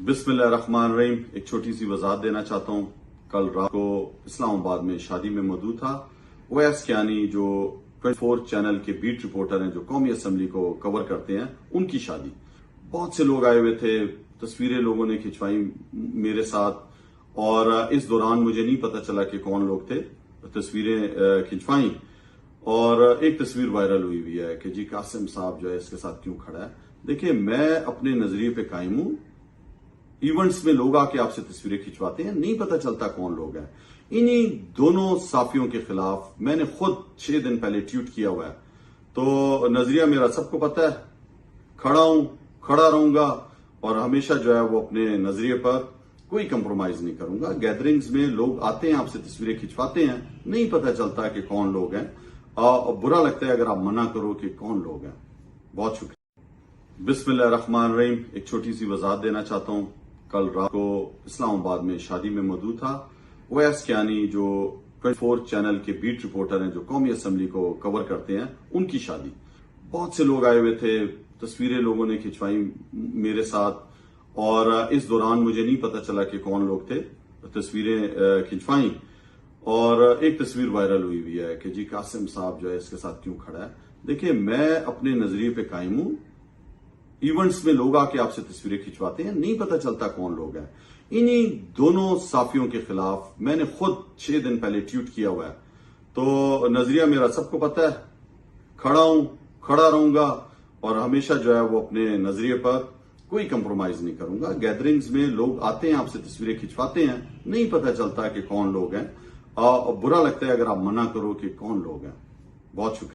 बिस्मिल्लाहिर्रहमानिर्रहीम। एक छोटी सी वजाहत देना चाहता हूँ। कल रात को इस्लामाबाद में शादी में मौजूद था। ओवैस कियानी जो 24 चैनल के बीट रिपोर्टर हैं, जो कौमी असम्बली को कवर करते हैं, उनकी शादी। बहुत से लोग आए हुए थे, तस्वीरें लोगों ने खिंचवाई मेरे साथ, और इस दौरान मुझे नहीं पता चला कि कौन लोग थे। तस्वीरें खिंचवाई और एक तस्वीर वायरल हुई हुई है कि जी कासिम साहब जो है इसके साथ क्यों खड़ा है। देखिए, मैं अपने नजरिए पे कायम हूं। इवेंट्स में लोग आके आपसे तस्वीरें खिंचवाते हैं, नहीं पता चलता कौन लोग हैं। इन्हीं दोनों साफियों के खिलाफ मैंने खुद 6 दिन पहले ट्वीट किया हुआ है। तो नजरिया मेरा सबको पता है, खड़ा हूं, खड़ा रहूंगा, और हमेशा जो है वो अपने नजरिए पर कोई कंप्रोमाइज नहीं करूंगा। गैदरिंग्स में लोग आते हैं, आपसे तस्वीरें खिंचवाते हैं, नहीं पता चलता कि कौन लोग हैं, और बुरा लगता है अगर आप मना करो कि कौन लोग हैं। बहुत शुक्रिया। बिस्मिल्लाहिर्रहमानिर्रहीम। एक छोटी सी वजाहत देना चाहता हूँ। कल रात को इस्लामाबाद में शादी में मौजूद था। ओवैस कियानी जो 24 चैनल के बीट रिपोर्टर हैं, जो कौमी असम्बली को कवर करते हैं, उनकी शादी। बहुत से लोग आए हुए थे, तस्वीरें लोगों ने खिंचवाई मेरे साथ, और इस दौरान मुझे नहीं पता चला कि कौन लोग थे। तस्वीरें खिंचवाई और एक तस्वीर वायरल हुई हुई है कि जी कासिम साहब जो है इसके साथ क्यों खड़ा है। देखिए, मैं अपने नजरिए पे कायम हूं। इवेंट्स में लोग आके आपसे तस्वीरें खिंचवाते हैं, नहीं पता चलता कौन लोग हैं। इन्हीं दोनों साफियों के खिलाफ मैंने खुद 6 दिन पहले ट्वीट किया हुआ है। तो नजरिया मेरा सबको पता है, खड़ा हूं, खड़ा रहूंगा, और हमेशा जो है वो अपने नजरिए पर कोई कंप्रोमाइज नहीं करूंगा। गैदरिंग्स में लोग आते हैं, आपसे तस्वीरें खिंचवाते हैं, नहीं पता चलता कि कौन लोग हैं, और बुरा लगता है अगर आप मना करो कि कौन लोग हैं। बहुत शुक्रिया।